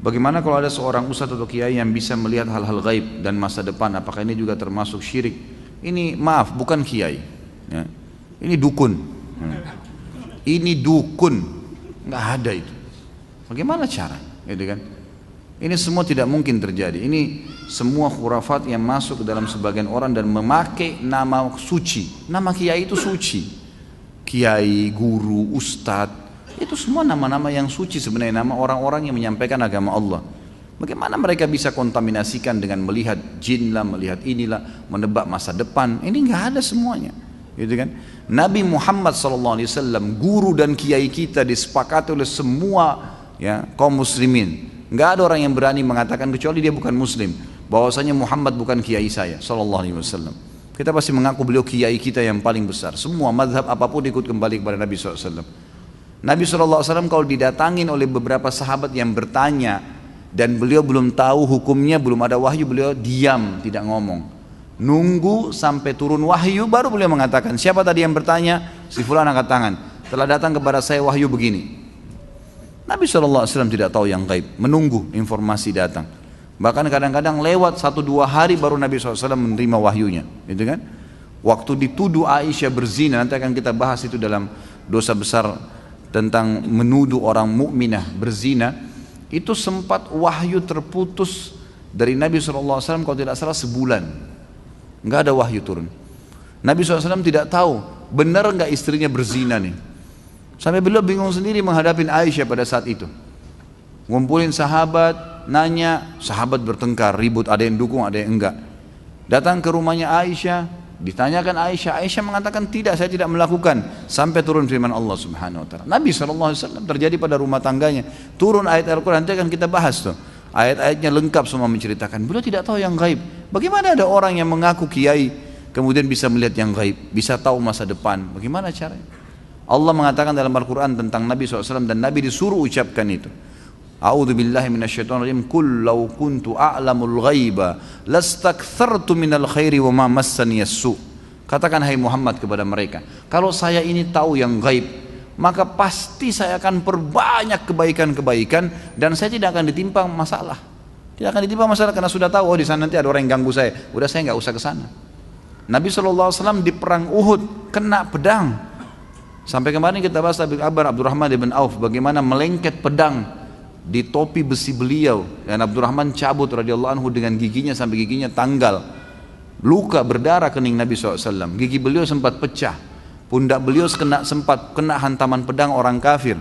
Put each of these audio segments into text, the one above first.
Bagaimana kalau ada seorang ustadz atau kiai yang bisa melihat hal-hal gaib dan masa depan? Apakah ini juga termasuk syirik? Ini maaf, bukan kiai. Ya. Ini dukun. Ini dukun, nggak ada itu. Bagaimana cara? Gitu kan? Ini semua tidak mungkin terjadi. Ini semua khurafat yang masuk ke dalam sebagian orang dan memakai nama suci. Nama kiai itu suci. Kiai, guru, ustadz, itu semua nama-nama yang suci sebenarnya, nama orang-orang yang menyampaikan agama Allah. Bagaimana mereka bisa kontaminasikan dengan melihat jin lah, melihat inilah, menebak masa depan? Ini nggak ada semuanya, gitu kan? Nabi Muhammad SAW, guru dan kiai kita, disepakati oleh semua ya kaum muslimin. Nggak ada orang yang berani mengatakan kecuali dia bukan muslim bahwasanya Muhammad bukan kiai saya SAW. Kita pasti mengaku beliau kiai kita yang paling besar. Semua mazhab apapun ikut kembali kepada Nabi SAW. Nabi SAW kalau didatangin oleh beberapa sahabat yang bertanya dan beliau belum tahu hukumnya, belum ada wahyu, beliau diam, tidak ngomong. Nunggu sampai turun wahyu baru beliau mengatakan, siapa tadi yang bertanya? Si fulan angkat tangan. Telah datang kepada saya wahyu begini. Nabi SAW tidak tahu yang gaib, menunggu informasi datang. Bahkan kadang-kadang lewat 1-2 hari baru Nabi SAW menerima wahyunya, gitu kan? Waktu dituduh Aisyah berzina, nanti akan kita bahas itu dalam dosa besar tentang menuduh orang mukminah berzina, itu sempat wahyu terputus dari Nabi SAW kalau tidak salah sebulan, nggak ada wahyu turun. Nabi SAW tidak tahu benar nggak istrinya berzina nih. Sampai beliau bingung sendiri menghadapi Aisyah pada saat itu. Ngumpulin sahabat, nanya, sahabat bertengkar, ribut, ada yang dukung, ada yang enggak. Datang ke rumahnya Aisyah, ditanyakan Aisyah, Aisyah mengatakan tidak, saya tidak melakukan. Sampai turun firman Allah Subhanahu Wa Taala. Nabi SAW terjadi pada rumah tangganya. Turun ayat Al-Quran, nanti akan kita bahas tuh. Ayat-ayatnya lengkap semua menceritakan. Beliau tidak tahu yang gaib. Bagaimana ada orang yang mengaku kiai, kemudian bisa melihat yang gaib, bisa tahu masa depan? Bagaimana caranya? Allah mengatakan dalam Al-Quran tentang Nabi SAW dan Nabi disuruh ucapkan itu. A'udzu billahi minasyaitonir rajim. Qul law kuntu a'lamul ghaiba lastakthartu minal khairi wa ma massani as-su. Katakan hai Muhammad kepada mereka, kalau saya ini tahu yang gaib, maka pasti saya akan perbanyak kebaikan-kebaikan dan saya tidak akan ditimpa masalah. Tidak akan ditimpa masalah karena sudah tahu, oh di sana nanti ada orang yang ganggu saya. Udah saya nggak usah ke sana. Nabi SAW di perang Uhud kena pedang. Sampai kemarin kita bahas kabar Abdurrahman bin Auf bagaimana melengket pedang di topi besi beliau dan Abdurrahman cabut radhiyallahu anhu dengan giginya sampai giginya tanggal, luka berdarah kening Nabi SAW. Gigi beliau sempat pecah, pundak beliau sempat kena hantaman pedang orang kafir.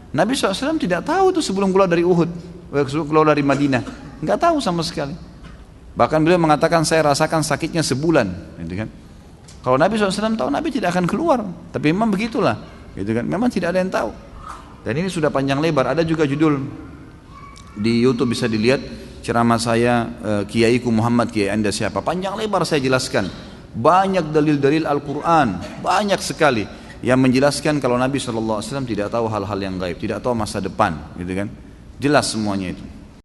Nabi SAW tidak tahu itu sebelum keluar dari Uhud, keluar dari Madinah, nggak tahu sama sekali. Bahkan beliau mengatakan saya rasakan sakitnya sebulan, gitu kan? Kalau Nabi SAW tahu, Nabi tidak akan keluar. Tapi memang begitulah, gitu kan? Memang tidak ada yang tahu. Dan ini sudah panjang lebar. Ada juga judul di YouTube bisa dilihat ceramah saya, Kiaiku Muhammad, Kiai Anda siapa? Panjang lebar saya jelaskan. Banyak dalil-dalil Al-Quran, banyak sekali yang menjelaskan kalau Nabi SAW tidak tahu hal-hal yang gaib, tidak tahu masa depan, gitu kan? Jelas semuanya itu.